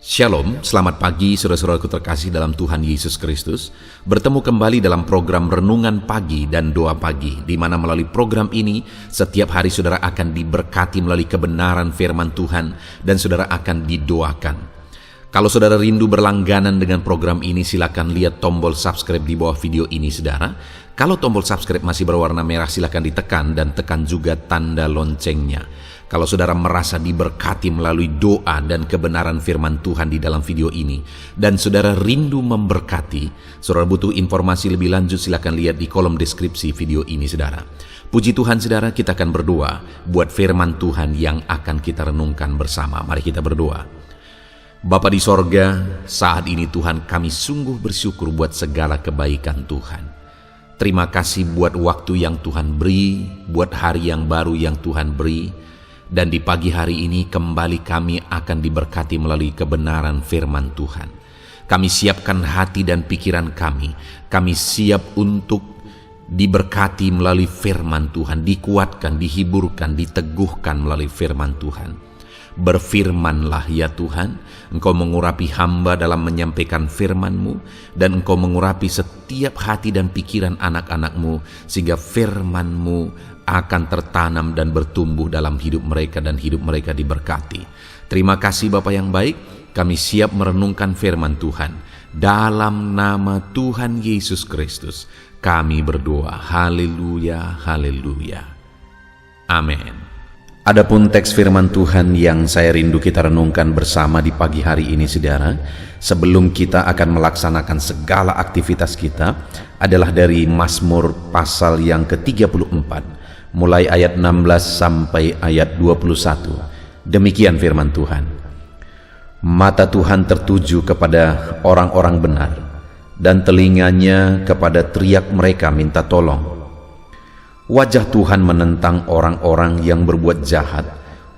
Shalom, selamat pagi saudara-saudaraku terkasih dalam Tuhan Yesus Kristus. Bertemu kembali dalam program Renungan Pagi dan Doa Pagi, di mana melalui program ini setiap hari saudara akan diberkati melalui kebenaran firman Tuhan dan saudara akan didoakan. Kalau saudara rindu berlangganan dengan program ini, silakan lihat tombol subscribe di bawah video ini saudara. Kalau tombol subscribe masih berwarna merah, silakan ditekan dan tekan juga tanda loncengnya. Kalau saudara merasa diberkati melalui doa dan kebenaran firman Tuhan di dalam video ini, dan saudara rindu memberkati, saudara butuh informasi lebih lanjut, silakan lihat di kolom deskripsi video ini saudara. Puji Tuhan saudara, kita akan berdoa buat firman Tuhan yang akan kita renungkan bersama. Mari kita berdoa. Bapa di sorga, saat ini Tuhan kami sungguh bersyukur buat segala kebaikan Tuhan. Terima kasih buat waktu yang Tuhan beri, buat hari yang baru yang Tuhan beri. Dan di pagi hari ini kembali kami akan diberkati melalui kebenaran firman Tuhan. Kami siapkan hati dan pikiran kami. Kami siap untuk diberkati melalui firman Tuhan, dikuatkan, dihiburkan, diteguhkan melalui firman Tuhan. Berfirmanlah ya Tuhan, Engkau mengurapi hamba dalam menyampaikan firman-Mu, dan Engkau mengurapi setiap hati dan pikiran anak-anak-Mu, sehingga firman-Mu akan tertanam dan bertumbuh dalam hidup mereka dan hidup mereka diberkati. Terima kasih Bapa yang baik, kami siap merenungkan firman Tuhan. Dalam nama Tuhan Yesus Kristus, kami berdoa. Haleluya, haleluya. Amin. Adapun teks firman Tuhan yang saya rindu kita renungkan bersama di pagi hari ini saudara, sebelum kita akan melaksanakan segala aktivitas kita, adalah dari Mazmur pasal yang ke-34, mulai ayat 16 sampai ayat 21. Demikian firman Tuhan. Mata Tuhan tertuju kepada orang-orang benar, dan telinganya kepada teriak mereka minta tolong. Wajah Tuhan menentang orang-orang yang berbuat jahat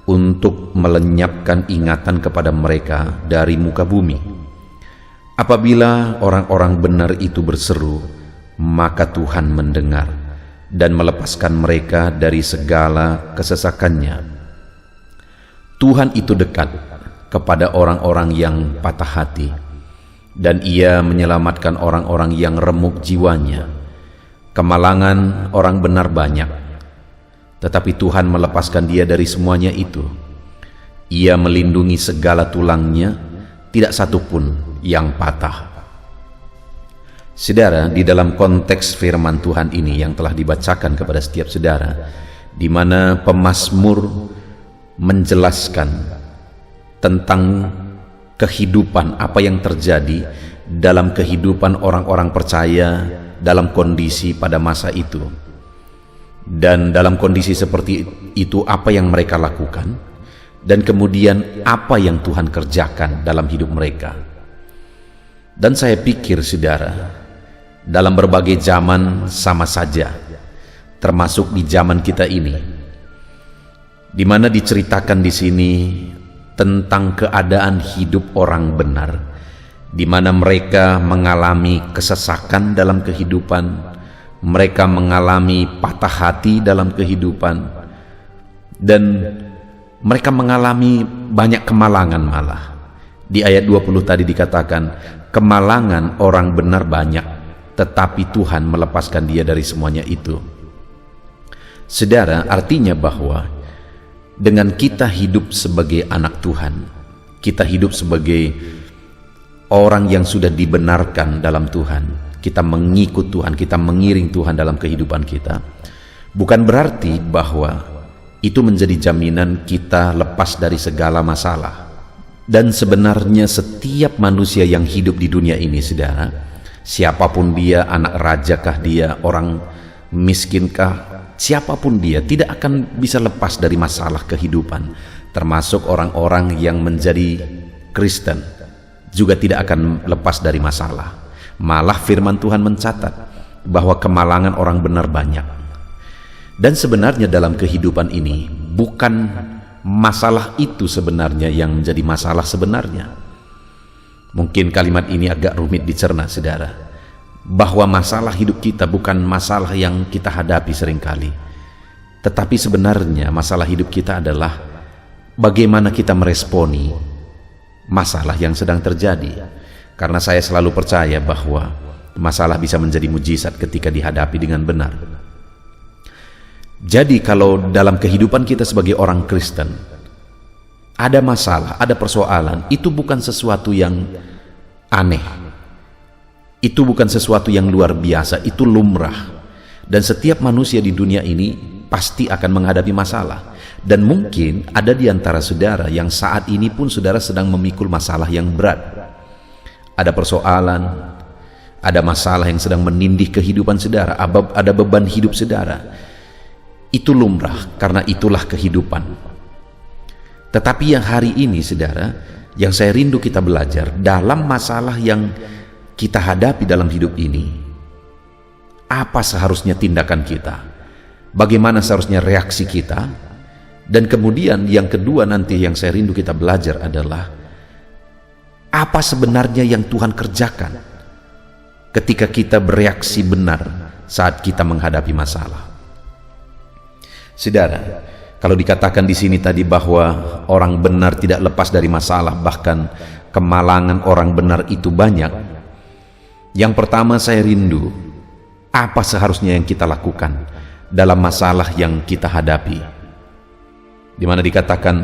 untuk melenyapkan ingatan kepada mereka dari muka bumi. Apabila orang-orang benar itu berseru, maka Tuhan mendengar dan melepaskan mereka dari segala kesesakannya. Tuhan itu dekat kepada orang-orang yang patah hati, dan Ia menyelamatkan orang-orang yang remuk jiwanya. Kemalangan orang benar banyak, tetapi Tuhan melepaskan dia dari semuanya itu. Ia melindungi segala tulangnya, tidak satu pun yang patah. Saudara, di dalam konteks firman Tuhan ini yang telah dibacakan kepada setiap saudara, di mana pemazmur menjelaskan tentang kehidupan, apa yang terjadi dalam kehidupan orang-orang percaya dalam kondisi pada masa itu, dan dalam kondisi seperti itu apa yang mereka lakukan, dan kemudian apa yang Tuhan kerjakan dalam hidup mereka. Dan saya pikir saudara, dalam berbagai zaman sama saja, termasuk di zaman kita ini, di mana diceritakan di sini tentang keadaan hidup orang benar, di mana mereka mengalami kesesakan dalam kehidupan, mereka mengalami patah hati dalam kehidupan, dan mereka mengalami banyak kemalangan malah. Di ayat 20 tadi dikatakan, kemalangan orang benar banyak, tetapi Tuhan melepaskan dia dari semuanya itu. Saudara, artinya bahwa dengan kita hidup sebagai anak Tuhan, kita hidup sebagai orang yang sudah dibenarkan dalam Tuhan, kita mengikut Tuhan, kita mengiring Tuhan dalam kehidupan kita, bukan berarti bahwa itu menjadi jaminan kita lepas dari segala masalah. Dan sebenarnya setiap manusia yang hidup di dunia ini saudara, siapapun dia, anak rajakah dia, orang miskinkah, siapapun dia, tidak akan bisa lepas dari masalah kehidupan, termasuk orang-orang yang menjadi Kristen juga tidak akan lepas dari masalah. Malah firman Tuhan mencatat bahwa kemalangan orang benar banyak. Dan sebenarnya dalam kehidupan ini bukan masalah itu sebenarnya yang menjadi masalah sebenarnya. Mungkin kalimat ini agak rumit dicerna saudara, bahwa masalah hidup kita bukan masalah yang kita hadapi seringkali, tetapi sebenarnya masalah hidup kita adalah bagaimana kita meresponi masalah yang sedang terjadi. Karena saya selalu percaya bahwa masalah bisa menjadi mujizat ketika dihadapi dengan benar. Jadi kalau dalam kehidupan kita sebagai orang Kristen ada masalah, ada persoalan, itu bukan sesuatu yang aneh. Itu bukan sesuatu yang luar biasa, itu lumrah. Dan setiap manusia di dunia ini pasti akan menghadapi masalah. Dan mungkin ada di antara saudara yang saat ini pun saudara sedang memikul masalah yang berat. Ada persoalan, ada masalah yang sedang menindih kehidupan saudara, ada beban hidup saudara. Itu lumrah, karena itulah kehidupan. Tetapi yang hari ini saudara, yang saya rindu kita belajar dalam masalah yang kita hadapi dalam hidup ini, apa seharusnya tindakan kita, bagaimana seharusnya reaksi kita, dan kemudian yang kedua nanti yang saya rindu kita belajar adalah apa sebenarnya yang Tuhan kerjakan ketika kita bereaksi benar saat kita menghadapi masalah. Saudara, kalau dikatakan di sini tadi bahwa orang benar tidak lepas dari masalah, bahkan kemalangan orang benar itu banyak. Yang pertama saya rindu, apa seharusnya yang kita lakukan dalam masalah yang kita hadapi? Di mana dikatakan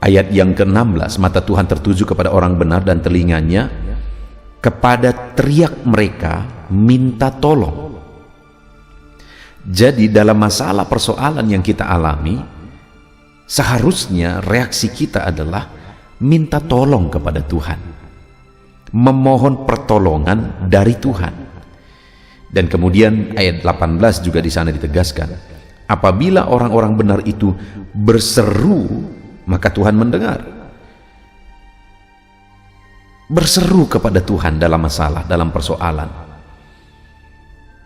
ayat yang ke-16, mata Tuhan tertuju kepada orang benar dan telinganya kepada teriak mereka minta tolong. Jadi dalam masalah persoalan yang kita alami, seharusnya reaksi kita adalah minta tolong kepada Tuhan, memohon pertolongan dari Tuhan. Dan kemudian ayat 18 juga di sana ditegaskan, apabila orang-orang benar itu berseru, maka Tuhan mendengar. Berseru kepada Tuhan dalam masalah, dalam persoalan,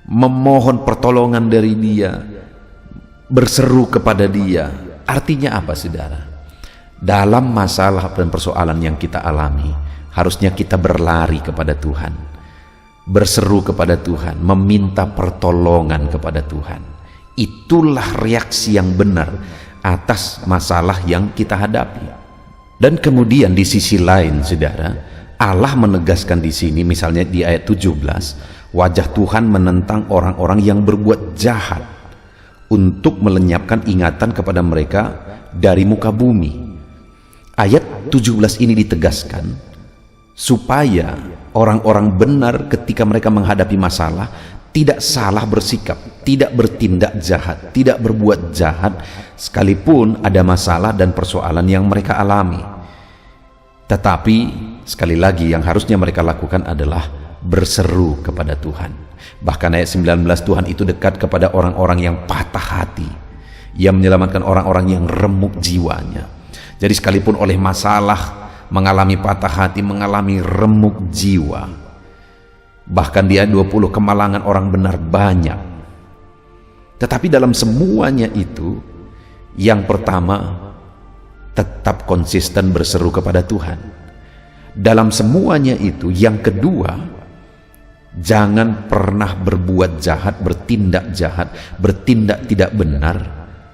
memohon pertolongan dari Dia, berseru kepada Dia. Artinya apa saudara? Dalam masalah dan persoalan yang kita alami, harusnya kita berlari kepada Tuhan, berseru kepada Tuhan, meminta pertolongan kepada Tuhan. Itulah reaksi yang benar atas masalah yang kita hadapi. Dan kemudian di sisi lain saudara, Allah menegaskan di sini, misalnya di ayat 17, wajah Tuhan menentang orang-orang yang berbuat jahat untuk melenyapkan ingatan kepada mereka dari muka bumi. Ayat 17 ini ditegaskan supaya orang-orang benar ketika mereka menghadapi masalah tidak salah bersikap, tidak bertindak jahat, tidak berbuat jahat sekalipun ada masalah dan persoalan yang mereka alami. Tetapi sekali lagi yang harusnya mereka lakukan adalah berseru kepada Tuhan. Bahkan ayat 19, Tuhan itu dekat kepada orang-orang yang patah hati. Ia menyelamatkan orang-orang yang remuk jiwanya. Jadi sekalipun oleh masalah mengalami patah hati, mengalami remuk jiwa, bahkan di ayat 20 kemalangan orang benar banyak. Tetapi dalam semuanya itu, yang pertama tetap konsisten berseru kepada Tuhan. Dalam semuanya itu, yang kedua, jangan pernah berbuat jahat, bertindak jahat, bertindak tidak benar,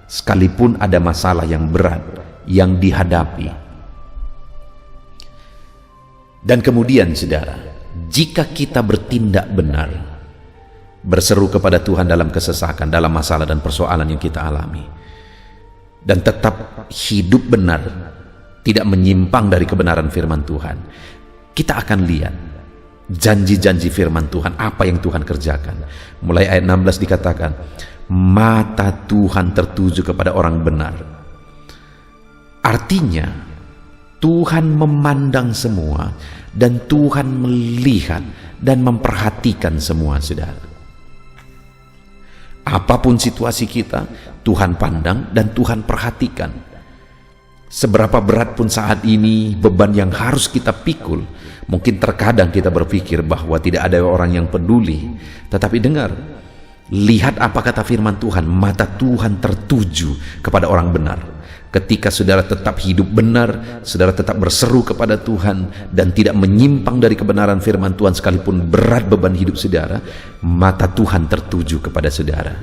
sekalipun ada masalah yang berat yang dihadapi. Dan kemudian saudara, jika kita bertindak benar, berseru kepada Tuhan dalam kesesakan, dalam masalah dan persoalan yang kita alami, dan tetap hidup benar, tidak menyimpang dari kebenaran firman Tuhan, kita akan lihat janji-janji firman Tuhan, apa yang Tuhan kerjakan. Mulai ayat 16 dikatakan, mata Tuhan tertuju kepada orang benar. Artinya Tuhan memandang semua, dan Tuhan melihat dan memperhatikan semua saudara. Apapun situasi kita, Tuhan pandang dan Tuhan perhatikan. Seberapa berat pun saat ini beban yang harus kita pikul, mungkin terkadang kita berpikir bahwa tidak ada orang yang peduli. Tetapi dengar, lihat apa kata firman Tuhan, mata Tuhan tertuju kepada orang benar. Ketika saudara tetap hidup benar, saudara tetap berseru kepada Tuhan dan tidak menyimpang dari kebenaran firman Tuhan, sekalipun berat beban hidup saudara, mata Tuhan tertuju kepada saudara.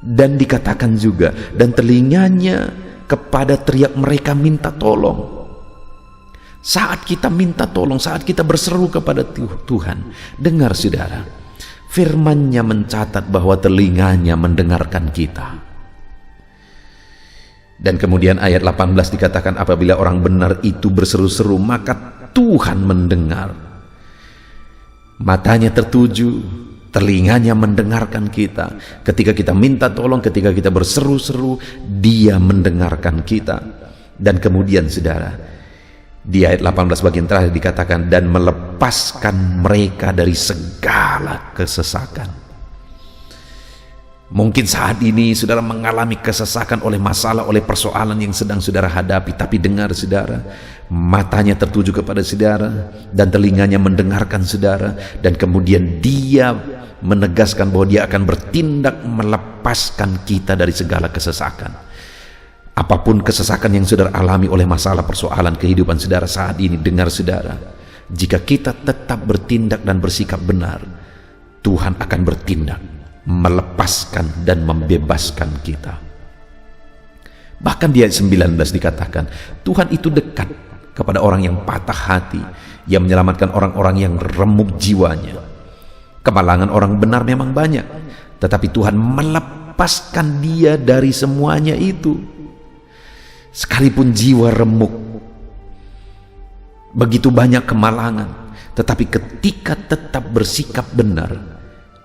Dan dikatakan juga, dan telinganya kepada teriak mereka minta tolong. Saat kita minta tolong, saat kita berseru kepada Tuhan, dengar saudara, firman-Nya mencatat bahwa telinganya mendengarkan kita. Dan kemudian ayat 18 dikatakan, apabila orang benar itu berseru-seru, maka Tuhan mendengar. Matanya tertuju, telinganya mendengarkan kita. Ketika kita minta tolong, ketika kita berseru-seru, Dia mendengarkan kita. Dan kemudian saudara, di ayat 18 bagian terakhir dikatakan, dan melepaskan mereka dari segala kesesakan. Mungkin saat ini saudara mengalami kesesakan oleh masalah, oleh persoalan yang sedang saudara hadapi. Tapi dengar saudara, matanya tertuju kepada saudara dan telinganya mendengarkan saudara. Dan kemudian Dia menegaskan bahwa Dia akan bertindak melepaskan kita dari segala kesesakan. Apapun kesesakan yang saudara alami oleh masalah persoalan kehidupan saudara saat ini, dengar saudara, jika kita tetap bertindak dan bersikap benar, Tuhan akan bertindak melepaskan dan membebaskan kita. Bahkan di ayat 19 dikatakan, Tuhan itu dekat kepada orang yang patah hati, yang menyelamatkan orang-orang yang remuk jiwanya. Kemalangan orang benar memang banyak, tetapi Tuhan melepaskan dia dari semuanya itu. Sekalipun jiwa remuk, begitu banyak kemalangan, tetapi ketika tetap bersikap benar,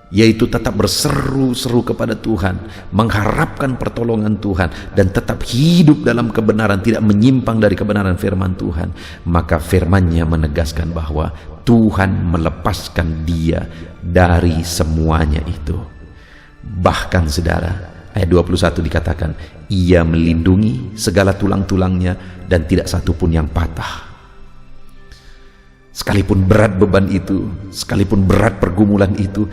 yaitu tetap berseru-seru kepada Tuhan, mengharapkan pertolongan Tuhan, dan tetap hidup dalam kebenaran, tidak menyimpang dari kebenaran firman Tuhan, maka firman-Nya menegaskan bahwa Tuhan melepaskan dia dari semuanya itu. Bahkan saudara, ayat 21 dikatakan, Ia melindungi segala tulang-tulangnya dan tidak satu pun yang patah. Sekalipun berat beban itu, sekalipun berat pergumulan itu,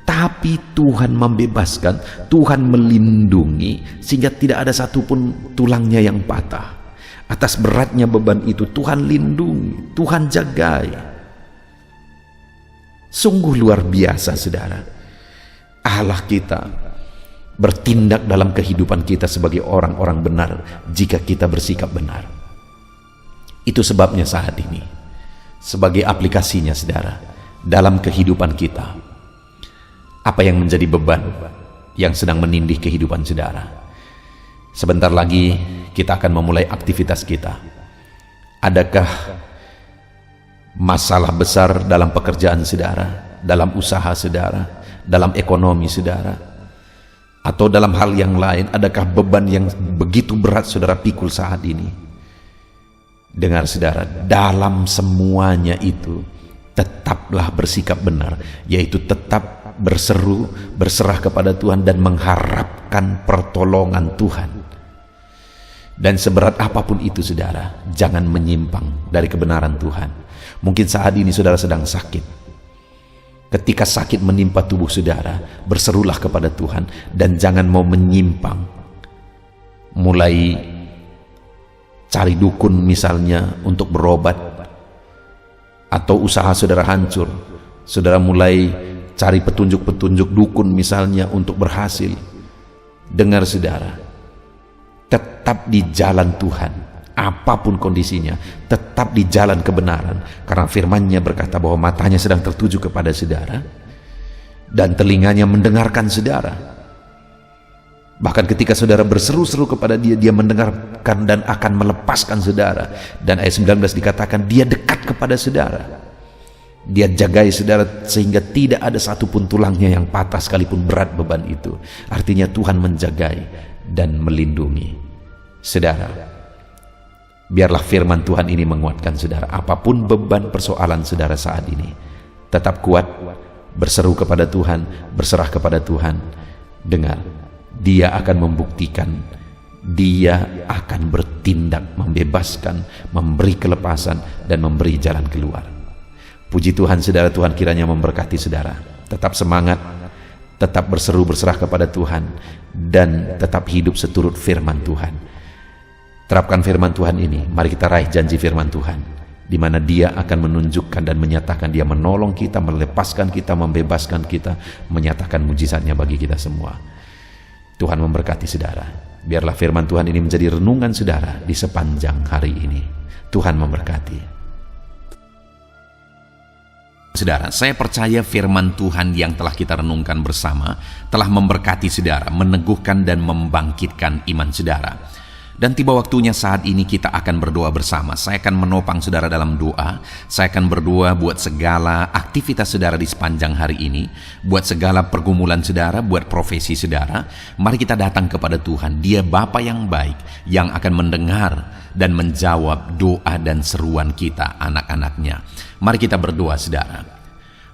tapi Tuhan membebaskan, Tuhan melindungi, sehingga tidak ada satupun tulangnya yang patah. Atas beratnya beban itu, Tuhan lindungi, Tuhan jagai. Sungguh luar biasa saudara. Allah kita bertindak dalam kehidupan kita sebagai orang-orang benar jika kita bersikap benar. Itu sebabnya saat ini, sebagai aplikasinya saudara, dalam kehidupan kita, apa yang menjadi beban yang sedang menindih kehidupan saudara? Sebentar lagi kita akan memulai aktivitas kita. Adakah masalah besar dalam pekerjaan saudara, dalam usaha saudara, dalam ekonomi saudara, atau dalam hal yang lain? Adakah beban yang begitu berat saudara pikul saat ini? Dengar saudara, dalam semuanya itu tetaplah bersikap benar, yaitu tetap berseru, berserah kepada Tuhan dan mengharapkan pertolongan Tuhan. Dan seberat apapun itu saudara, jangan menyimpang dari kebenaran Tuhan. Mungkin saat ini saudara sedang sakit. Ketika sakit menimpa tubuh saudara, berserulah kepada Tuhan dan jangan mau menyimpang. Mulai cari dukun misalnya untuk berobat, atau usaha saudara hancur, saudara mulai cari petunjuk-petunjuk dukun misalnya untuk berhasil. Dengar saudara, tetap di jalan Tuhan, apapun kondisinya, tetap di jalan kebenaran, karena firman-Nya berkata bahwa matanya sedang tertuju kepada saudara dan telinganya mendengarkan saudara. Bahkan ketika saudara berseru-seru kepada Dia, Dia mendengarkan dan akan melepaskan saudara. Dan ayat 19 dikatakan Dia dekat kepada saudara, Dia jagai saudara sehingga tidak ada satupun tulangnya yang patah sekalipun berat beban itu. Artinya Tuhan menjagai dan melindungi saudara. Biarlah firman Tuhan ini menguatkan saudara. Apapun beban persoalan saudara saat ini, tetap kuat, berseru kepada Tuhan, berserah kepada Tuhan. Dengar, Dia akan membuktikan, Dia akan bertindak membebaskan, memberi kelepasan dan memberi jalan keluar. Puji Tuhan saudara, Tuhan kiranya memberkati saudara. Tetap semangat, tetap berseru berserah kepada Tuhan, dan tetap hidup seturut firman Tuhan. Terapkan firman Tuhan ini. Mari kita raih janji firman Tuhan, di mana Dia akan menunjukkan dan menyatakan, Dia menolong kita, melepaskan kita, membebaskan kita, menyatakan mujizatnya bagi kita semua. Tuhan memberkati saudara. Biarlah firman Tuhan ini menjadi renungan saudara di sepanjang hari ini. Tuhan memberkati. Saudara, saya percaya firman Tuhan yang telah kita renungkan bersama telah memberkati saudara, meneguhkan dan membangkitkan iman saudara. Dan tiba waktunya saat ini kita akan berdoa bersama. Saya akan menopang saudara dalam doa. Saya akan berdoa buat segala aktivitas saudara di sepanjang hari ini, buat segala pergumulan saudara, buat profesi saudara. Mari kita datang kepada Tuhan. Dia Bapa yang baik, yang akan mendengar dan menjawab doa dan seruan kita, anak-anaknya. Mari kita berdoa saudara.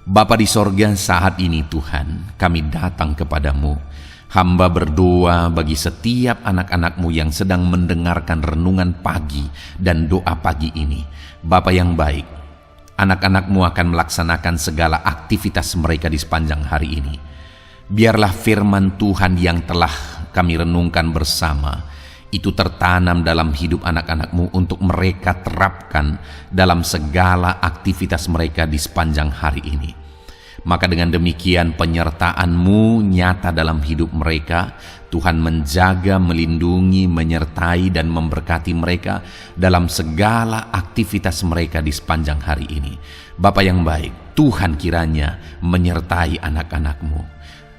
Bapa di sorga, saat ini Tuhan, kami datang kepadamu. Hamba berdoa bagi setiap anak-anak-Mu yang sedang mendengarkan renungan pagi dan doa pagi ini. Bapa yang baik, anak-anak-Mu akan melaksanakan segala aktivitas mereka di sepanjang hari ini. Biarlah firman Tuhan yang telah kami renungkan bersama itu tertanam dalam hidup anak-anak-Mu untuk mereka terapkan dalam segala aktivitas mereka di sepanjang hari ini. Maka dengan demikian penyertaan-Mu nyata dalam hidup mereka. Tuhan menjaga, melindungi, menyertai dan memberkati mereka dalam segala aktivitas mereka di sepanjang hari ini. Bapa yang baik, Tuhan kiranya menyertai anak-anak-Mu.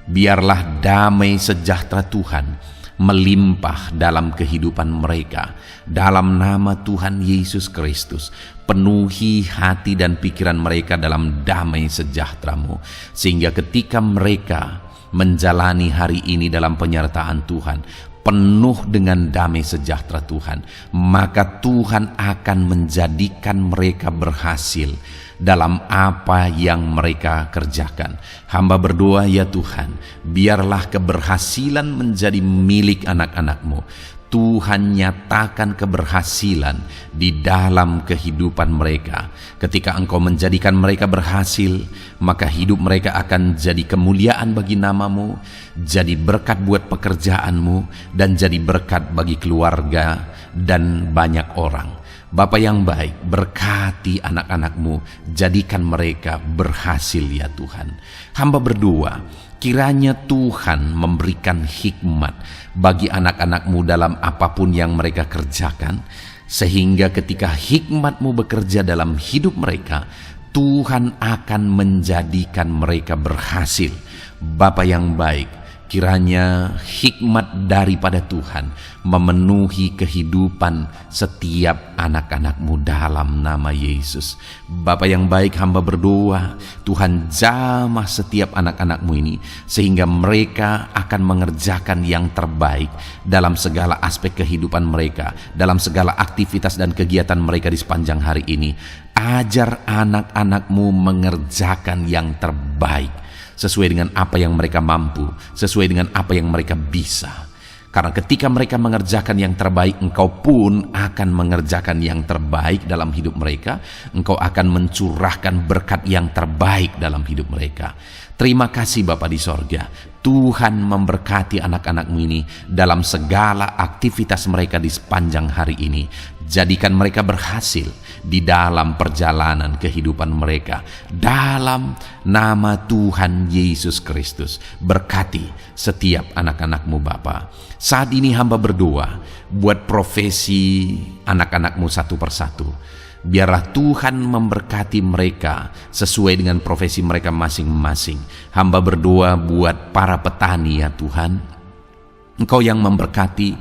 Biarlah damai sejahtera Tuhan melimpah dalam kehidupan mereka. Dalam nama Tuhan Yesus Kristus, penuhi hati dan pikiran mereka dalam damai sejahtera-Mu, sehingga ketika mereka menjalani hari ini dalam penyertaan Tuhan, penuh dengan damai sejahtera Tuhan, maka Tuhan akan menjadikan mereka berhasil dalam apa yang mereka kerjakan. Hamba berdoa ya Tuhan, biarlah keberhasilan menjadi milik anak-anak-Mu. Tuhan nyatakan keberhasilan di dalam kehidupan mereka. Ketika Engkau menjadikan mereka berhasil, maka hidup mereka akan jadi kemuliaan bagi nama-Mu, jadi berkat buat pekerjaan-Mu, dan jadi berkat bagi keluarga dan banyak orang. Bapa yang baik, berkati anak-anak-Mu, jadikan mereka berhasil ya Tuhan. Hamba berdoa, kiranya Tuhan memberikan hikmat bagi anak-anak-Mu dalam apapun yang mereka kerjakan, sehingga ketika hikmat-Mu bekerja dalam hidup mereka, Tuhan akan menjadikan mereka berhasil. Bapa yang baik, kiranya hikmat daripada Tuhan memenuhi kehidupan setiap anak-anak-Mu dalam nama Yesus. Bapa yang baik, hamba berdoa, Tuhan jamah setiap anak-anak-Mu ini, sehingga mereka akan mengerjakan yang terbaik dalam segala aspek kehidupan mereka, dalam segala aktivitas dan kegiatan mereka di sepanjang hari ini. Ajar anak-anak-Mu mengerjakan yang terbaik, sesuai dengan apa yang mereka mampu, sesuai dengan apa yang mereka bisa. Karena ketika mereka mengerjakan yang terbaik, Engkau pun akan mengerjakan yang terbaik dalam hidup mereka. Engkau akan mencurahkan berkat yang terbaik dalam hidup mereka. Terima kasih Bapa di sorga. Tuhan memberkati anak-anak-Mu ini dalam segala aktivitas mereka di sepanjang hari ini. Jadikan mereka berhasil di dalam perjalanan kehidupan mereka. Dalam nama Tuhan Yesus Kristus, berkati setiap anak-anak-Mu Bapa. Saat ini hamba berdoa buat profesi anak-anak-Mu satu persatu. Biarlah Tuhan memberkati mereka sesuai dengan profesi mereka masing-masing. Hamba berdoa buat para petani ya Tuhan. Engkau yang memberkati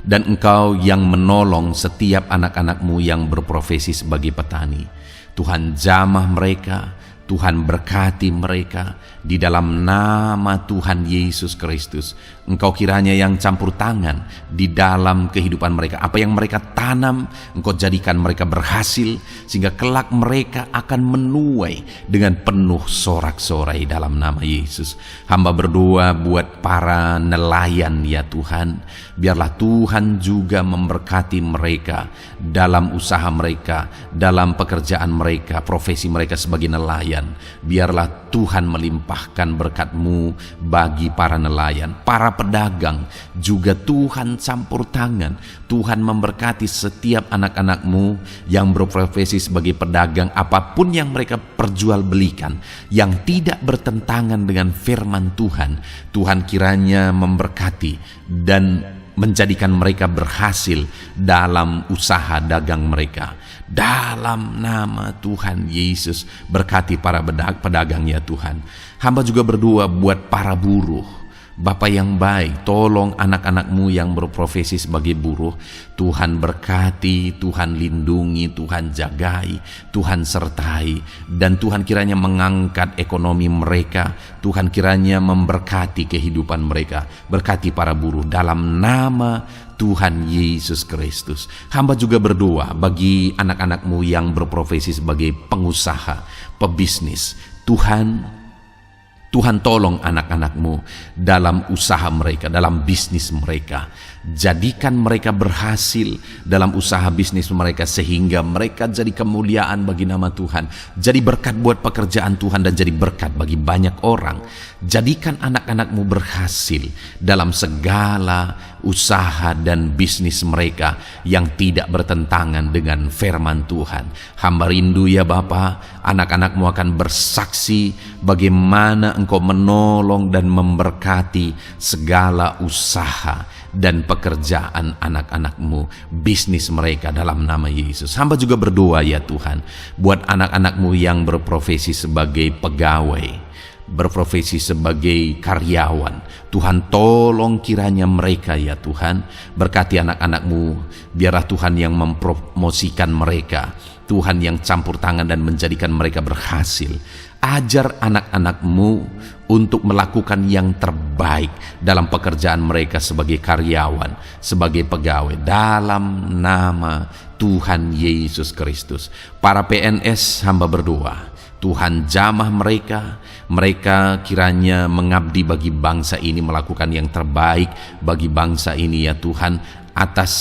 dan Engkau yang menolong setiap anak-anak-Mu yang berprofesi sebagai petani. Tuhan jamah mereka, Tuhan berkati mereka di dalam nama Tuhan Yesus Kristus. Engkau kiranya yang campur tangan di dalam kehidupan mereka. Apa yang mereka tanam, Engkau jadikan mereka berhasil, sehingga kelak mereka akan menuai dengan penuh sorak-sorai dalam nama Yesus. Hamba berdoa buat para nelayan ya Tuhan. Biarlah Tuhan juga memberkati mereka dalam usaha mereka, dalam pekerjaan mereka, profesi mereka sebagai nelayan. Biarlah Tuhan melimpahkan berkat-Mu bagi para nelayan, para pedagang juga Tuhan campur tangan. Tuhan memberkati setiap anak-anak-Mu yang berprofesi sebagai pedagang, apapun yang mereka perjualbelikan yang tidak bertentangan dengan firman Tuhan. Tuhan kiranya memberkati dan menjadikan mereka berhasil dalam usaha dagang mereka. Dalam nama Tuhan Yesus, berkati para pedagang ya Tuhan. Hamba juga berdoa buat para buruh. Bapa yang baik, tolong anak-anak-Mu yang berprofesi sebagai buruh. Tuhan berkati, Tuhan lindungi, Tuhan jagai, Tuhan sertai. Dan Tuhan kiranya mengangkat ekonomi mereka. Tuhan kiranya memberkati kehidupan mereka. Berkati para buruh dalam nama Tuhan Yesus Kristus. Hamba juga berdoa bagi anak-anak-Mu yang berprofesi sebagai pengusaha, pebisnis. Tuhan tolong anak-anak-Mu dalam usaha mereka, dalam bisnis mereka. Jadikan mereka berhasil dalam usaha bisnis mereka sehingga mereka jadi kemuliaan bagi nama Tuhan. Jadi berkat buat pekerjaan Tuhan dan jadi berkat bagi banyak orang. Jadikan anak-anak-Mu berhasil dalam segala usaha dan bisnis mereka yang tidak bertentangan dengan firman Tuhan. Hamba rindu ya Bapa, anak-anak-Mu akan bersaksi bagaimana Engkau menolong dan memberkati segala usaha dan pekerjaan anak-anak-Mu, bisnis mereka dalam nama Yesus. Hamba juga berdoa ya Tuhan, buat anak-anak-Mu yang berprofesi sebagai pegawai, berprofesi sebagai karyawan. Tuhan tolong kiranya mereka ya Tuhan, berkati anak-anak-Mu, biarlah Tuhan yang mempromosikan mereka, Tuhan yang campur tangan dan menjadikan mereka berhasil. Ajar anak-anak-Mu untuk melakukan yang terbaik dalam pekerjaan mereka sebagai karyawan, sebagai pegawai, dalam nama Tuhan Yesus Kristus. Para PNS hamba berdoa, Tuhan jamah mereka, mereka kiranya mengabdi bagi bangsa ini, melakukan yang terbaik bagi bangsa ini ya Tuhan, atas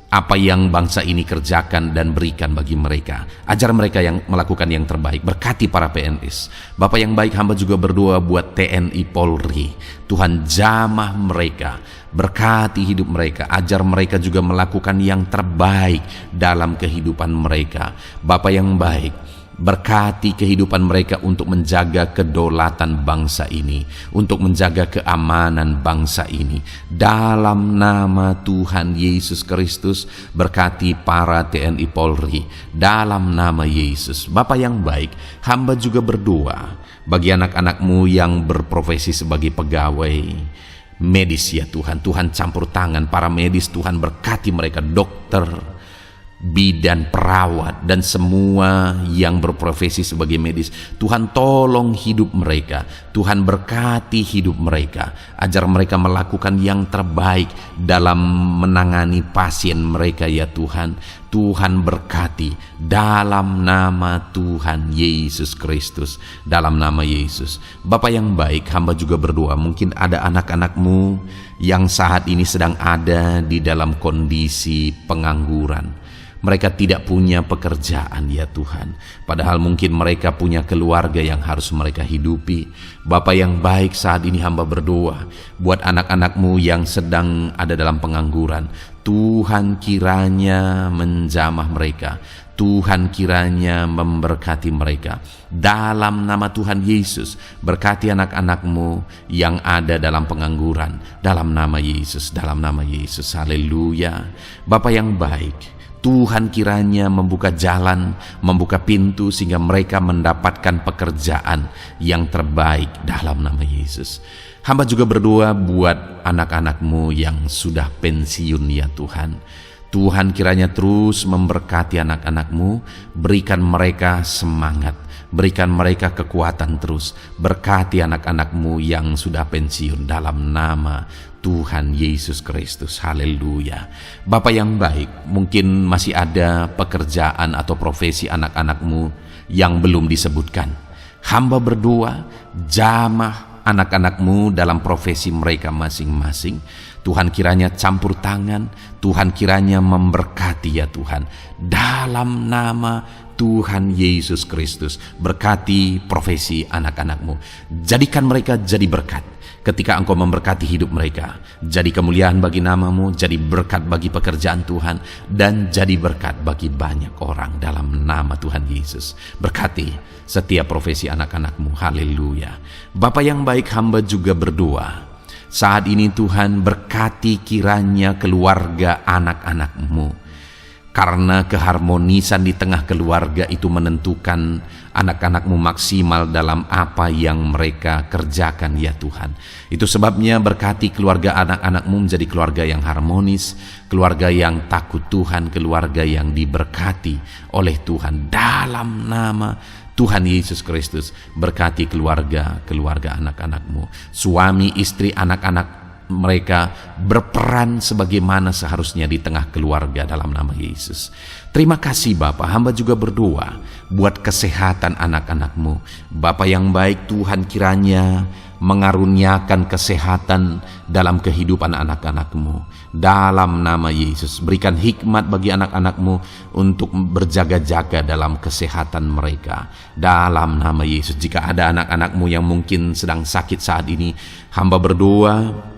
apa yang bangsa ini kerjakan dan berikan bagi mereka. Ajar mereka yang melakukan yang terbaik. Berkati para PNS. Bapak yang baik, hamba juga berdoa buat TNI Polri. Tuhan jamah mereka, berkati hidup mereka. Ajar mereka juga melakukan yang terbaik dalam kehidupan mereka. Bapak yang baik, berkati kehidupan mereka untuk menjaga kedaulatan bangsa ini, untuk menjaga keamanan bangsa ini. Dalam nama Tuhan Yesus Kristus, berkati para TNI Polri dalam nama Yesus. Bapa yang baik, hamba juga berdoa bagi anak-anak-Mu yang berprofesi sebagai pegawai medis ya Tuhan. Tuhan campur tangan para medis, Tuhan berkati mereka, dokter, bidan, perawat, dan semua yang berprofesi sebagai medis. Tuhan tolong hidup mereka, Tuhan berkati hidup mereka. Ajar mereka melakukan yang terbaik dalam menangani pasien mereka ya Tuhan. Tuhan berkati dalam nama Tuhan Yesus Kristus, dalam nama Yesus. Bapa yang baik, hamba juga berdoa, mungkin ada anak-anak-Mu yang saat ini sedang ada di dalam kondisi pengangguran. Mereka tidak punya pekerjaan ya Tuhan, padahal mungkin mereka punya keluarga yang harus mereka hidupi. Bapa yang baik, saat ini hamba berdoa buat anak-anak-Mu yang sedang ada dalam pengangguran. Tuhan kiranya menjamah mereka, Tuhan kiranya memberkati mereka. Dalam nama Tuhan Yesus, berkati anak-anak-Mu yang ada dalam pengangguran, dalam nama Yesus, dalam nama Yesus. Haleluya. Bapa yang baik, Tuhan kiranya membuka jalan, membuka pintu sehingga mereka mendapatkan pekerjaan yang terbaik dalam nama Yesus. Hamba juga berdoa buat anak-anak-Mu yang sudah pensiun ya Tuhan. Tuhan kiranya terus memberkati anak-anak-Mu, berikan mereka semangat, berikan mereka kekuatan terus. Berkati anak-anak-Mu yang sudah pensiun dalam nama Tuhan Yesus Kristus. Haleluya. Bapa yang baik, mungkin masih ada pekerjaan atau profesi anak-anak-Mu yang belum disebutkan. Hamba berdoa, jamah anak-anak-Mu dalam profesi mereka masing-masing. Tuhan kiranya campur tangan, Tuhan kiranya memberkati ya Tuhan. Dalam nama Tuhan Yesus Kristus, berkati profesi anak-anak-Mu. Jadikan mereka jadi berkat. Ketika Engkau memberkati hidup mereka, jadi kemuliaan bagi nama-Mu, jadi berkat bagi pekerjaan Tuhan, dan jadi berkat bagi banyak orang dalam nama Tuhan Yesus. Berkati setiap profesi anak-anak-Mu. Haleluya. Bapa yang baik, hamba juga berdoa Saat ini Tuhan, berkati kiranya keluarga anak-anak-Mu. Karena keharmonisan di tengah keluarga itu menentukan anak-anak-Mu maksimal dalam apa yang mereka kerjakan ya Tuhan. Itu sebabnya berkati keluarga anak-anak-Mu menjadi keluarga yang harmonis, keluarga yang takut Tuhan, keluarga yang diberkati oleh Tuhan. Dalam nama Tuhan Yesus Kristus, berkati keluarga anak-anak-Mu. Suami, istri, anak-anak mereka berperan sebagaimana seharusnya di tengah keluarga dalam nama Yesus. Terima kasih Bapa, hamba juga berdoa buat kesehatan anak-anak-Mu. Bapa yang baik, Tuhan kiranya mengaruniakan kesehatan dalam kehidupan anak-anak-Mu. Dalam nama Yesus, berikan hikmat bagi anak-anak-Mu untuk berjaga-jaga dalam kesehatan mereka. Dalam nama Yesus, jika ada anak-anak-Mu yang mungkin sedang sakit saat ini, hamba berdoa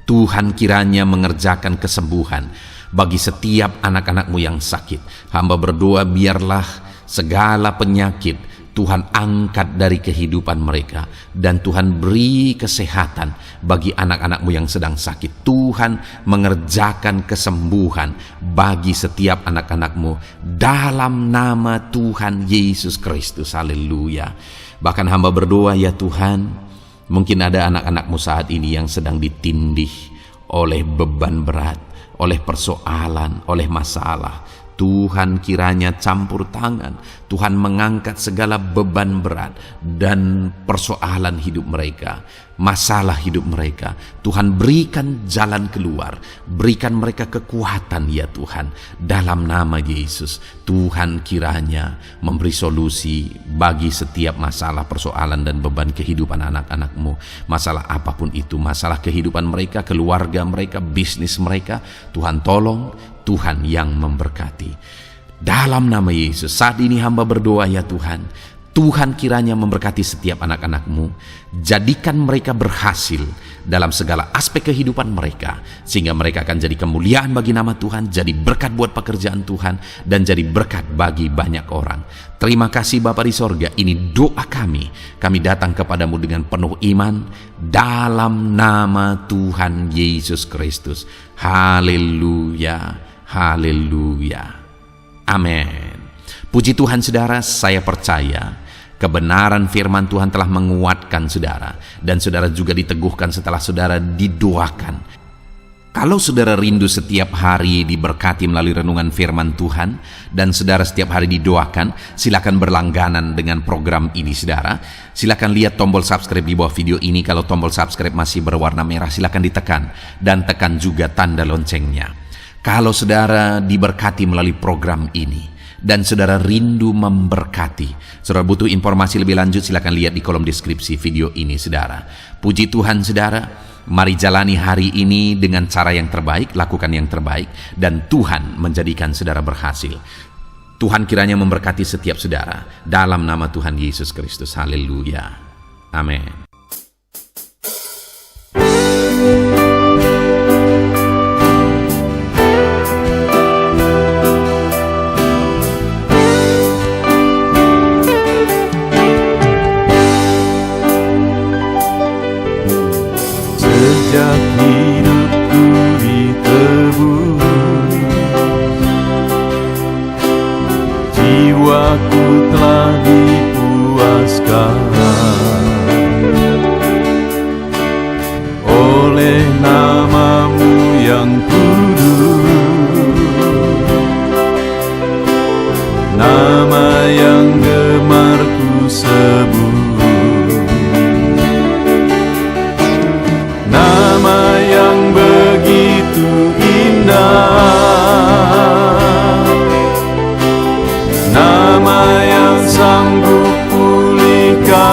Tuhan kiranya mengerjakan kesembuhan bagi setiap anak-anak-Mu yang sakit. Hamba berdoa biarlah segala penyakit Tuhan angkat dari kehidupan mereka, dan Tuhan beri kesehatan bagi anak-anak-Mu yang sedang sakit. Tuhan mengerjakan kesembuhan bagi setiap anak-anak-Mu dalam nama Tuhan Yesus Kristus. Haleluya. Bahkan hamba berdoa ya Tuhan, mungkin ada anak-anak-Mu saat ini yang sedang ditindih oleh beban berat, oleh persoalan, oleh masalah. Tuhan kiranya campur tangan, Tuhan mengangkat segala beban berat dan persoalan hidup mereka, masalah hidup mereka. Tuhan berikan jalan keluar, berikan mereka kekuatan ya Tuhan. Dalam nama Yesus, Tuhan kiranya memberi solusi bagi setiap masalah, persoalan dan beban kehidupan anak-anak-Mu. Masalah apapun itu, masalah kehidupan mereka, keluarga mereka, bisnis mereka, Tuhan tolong, Tuhan yang memberkati. Dalam nama Yesus, saat ini hamba berdoa ya Tuhan, Tuhan kiranya memberkati setiap anak-anak-Mu, jadikan mereka berhasil dalam segala aspek kehidupan mereka, sehingga mereka akan jadi kemuliaan bagi nama Tuhan, jadi berkat buat pekerjaan Tuhan, dan jadi berkat bagi banyak orang. Terima kasih Bapa di sorga, ini doa kami datang kepadamu dengan penuh iman, dalam nama Tuhan Yesus Kristus. Haleluya, haleluya, amin. Puji Tuhan saudara, saya percaya kebenaran firman Tuhan telah menguatkan saudara, dan saudara juga diteguhkan setelah saudara didoakan. Kalau saudara rindu setiap hari diberkati melalui renungan firman Tuhan, dan saudara setiap hari didoakan, silakan berlangganan dengan program ini saudara. Silakan lihat tombol subscribe di bawah video ini. Kalau tombol subscribe masih berwarna merah, silakan ditekan, dan tekan juga tanda loncengnya. Kalau saudara diberkati melalui program ini, dan saudara rindu memberkati, saudara butuh informasi lebih lanjut, silakan lihat di kolom deskripsi video ini saudara. Puji Tuhan saudara, mari jalani hari ini dengan cara yang terbaik, lakukan yang terbaik, dan Tuhan menjadikan saudara berhasil. Tuhan kiranya memberkati setiap saudara dalam nama Tuhan Yesus Kristus. Haleluya, amin. Sejak hidupku ditebus, jiwaku telah dipuaskan oleh nama-Mu yang kudus, nama yang gemar ku sebut, nama yang begitu indah, nama yang sanggup pulihkan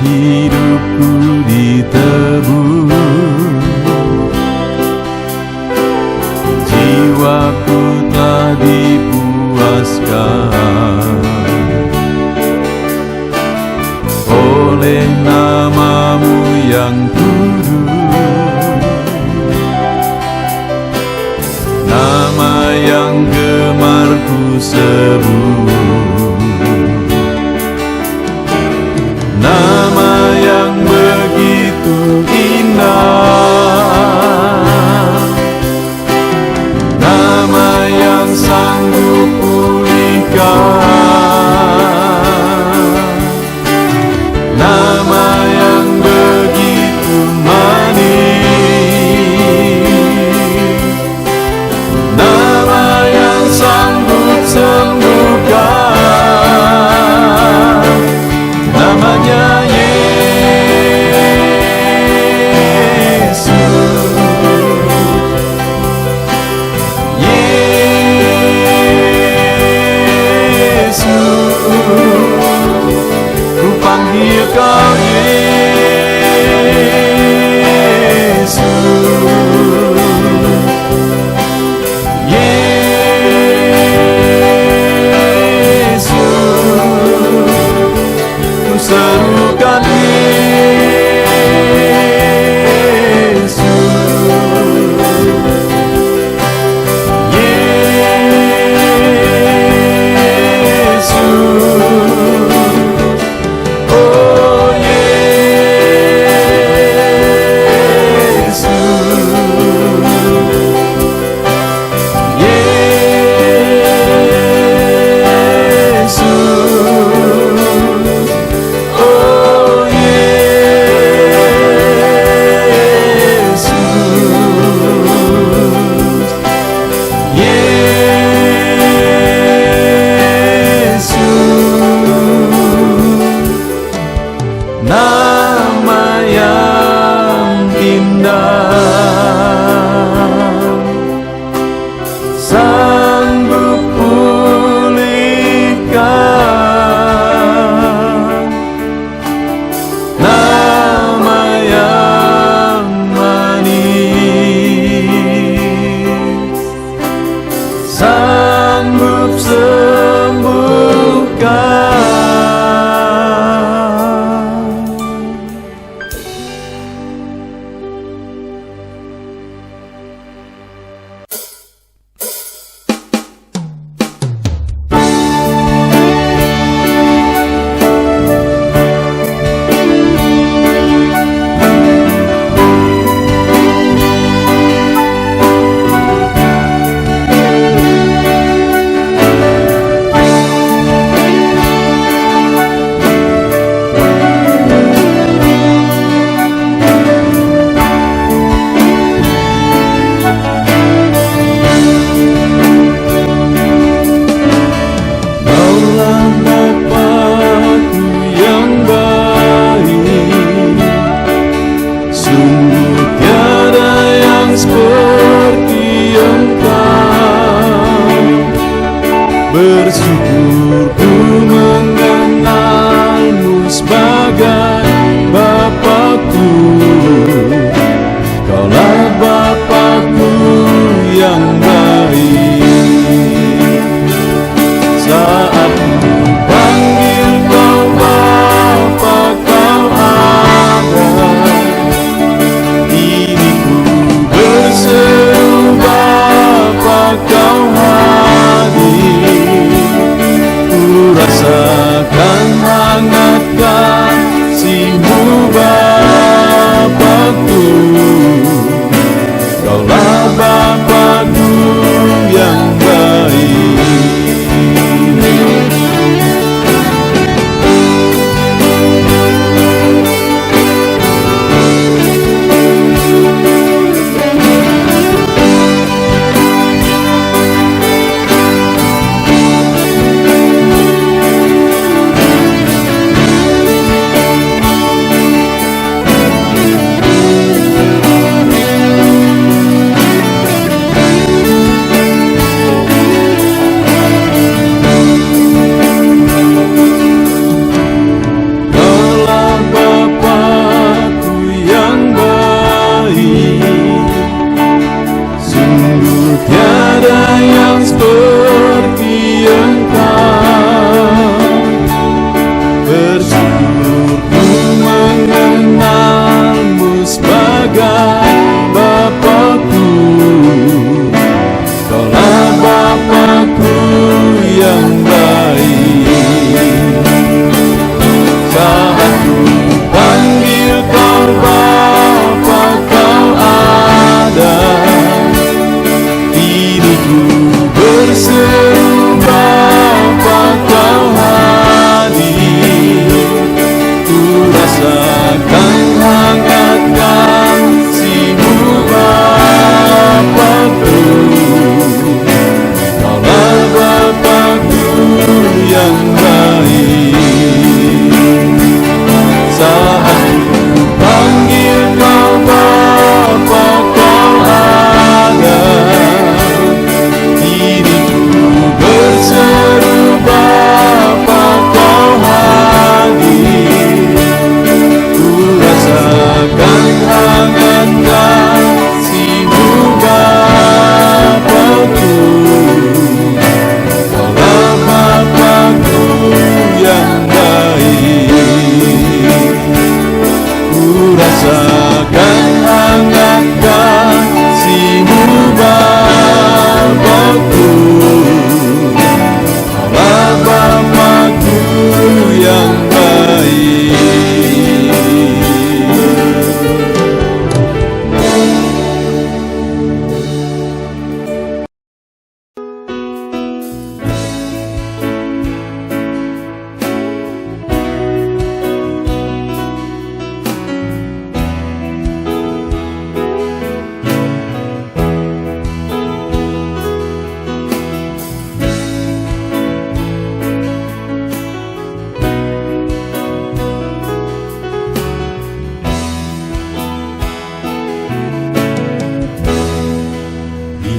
hidupku ditebus, jiwaku telah dipuaskan oleh nama-Mu yang kudus, nama yang gemar ku sebut, nama yang begitu indah, nama yang sanggup pulihkan, nama yang begitu manis, nama yang sanggup sembuhkan, namanya Yesus. Yesus, ku panggil Kau Yesus. Yesus, ku serukan Yesus. Yesus, oh Yesus. Yesus, oh Yesus, nama yang indah, sanggup pulihkan, nama yang manis, sanggup sembuhkan. Bersyukur ku mengenalmu sebagai Bapakku. Kaulah Bapakku yang baik. Saat ku panggil Kau Bapa, Kau ada. Ini ku berseru Bapa, Kau hadir. Rasakan hangat kasih-Mu Bapakku.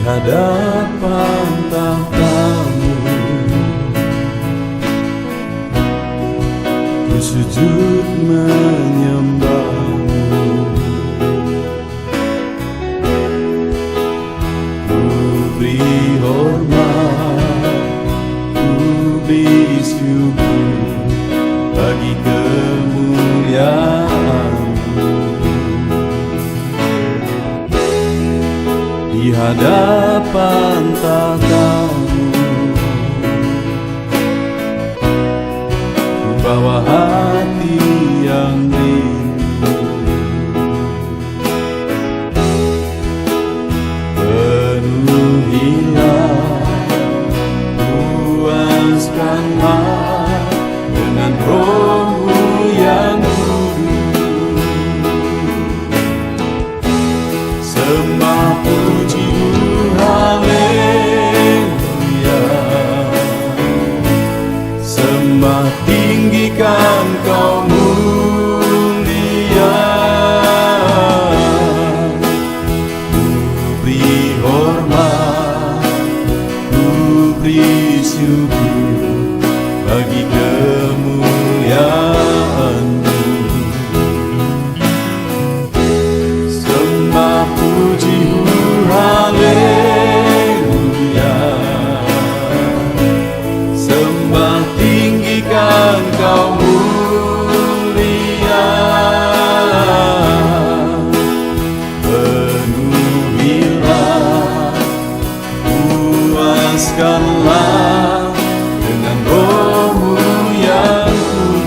hadapan tahta-Mu, ku sujud menyembah-Mu. Ku beri hormat, ku beri syukur bagi kemuliaan-Mu. Di hadapan tahta-Mu, ku bawa hati yang rindu. Penuhilah, puaskanlah dengan Roh-Mu yang kudus. Sembah puji-Mu, haleluya. Sembah tinggikan Kau mulia. Ku beri hormat, ku beri syukur bagi kemuliaan-Mu. Sembah puji-Mu, haleluya. Sembah tinggikan Kau mulia. Penuhilah, puaskanlah dengan Roh-Mu yang kudus.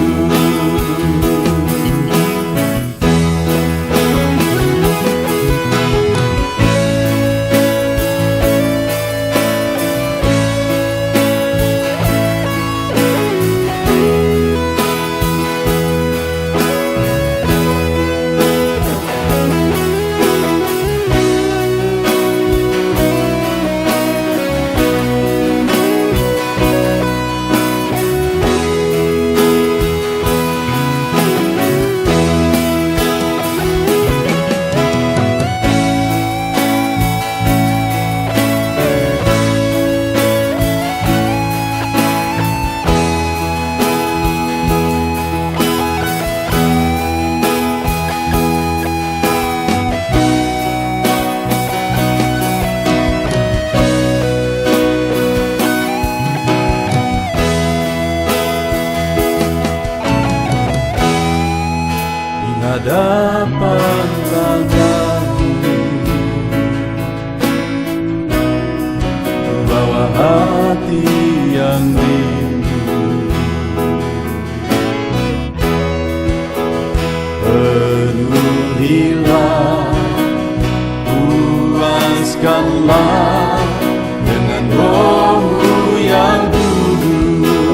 Di hadapan tahta-Mu, ku bawa hati yang rindu. Penuhilah, puaskanlah dengan Roh-Mu yang kudus.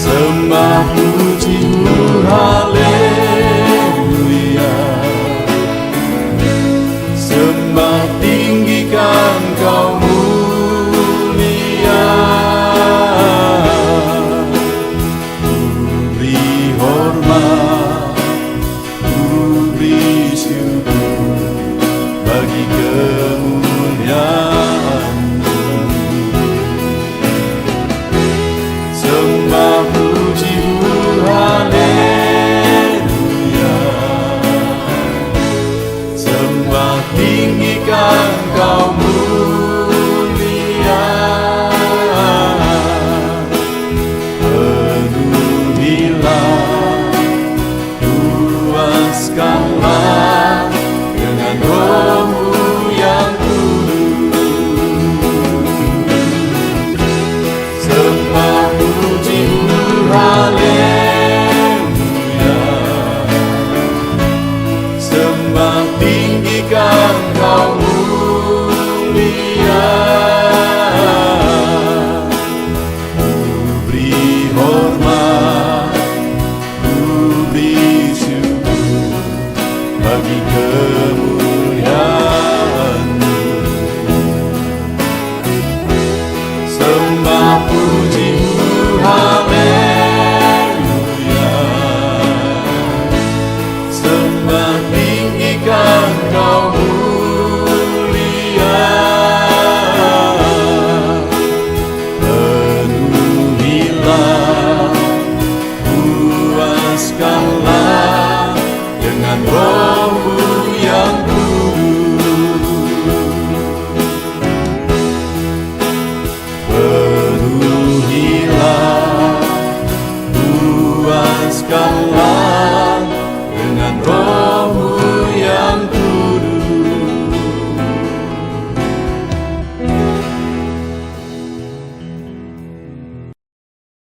Sembah puji-Mu, haleluya. Sembah tinggikan Kau mulia. Ku beri hormat, ku beri syukur bagi kemuliaan-Mu. Sembah puji-Mu, haleluya. Sembah tinggikan Kau mulia. Penuhilah, puaskanlah dengan Roh-Mu yang kudus. Sembah puji-Mu, haleluya. Sembah tinggikan Kau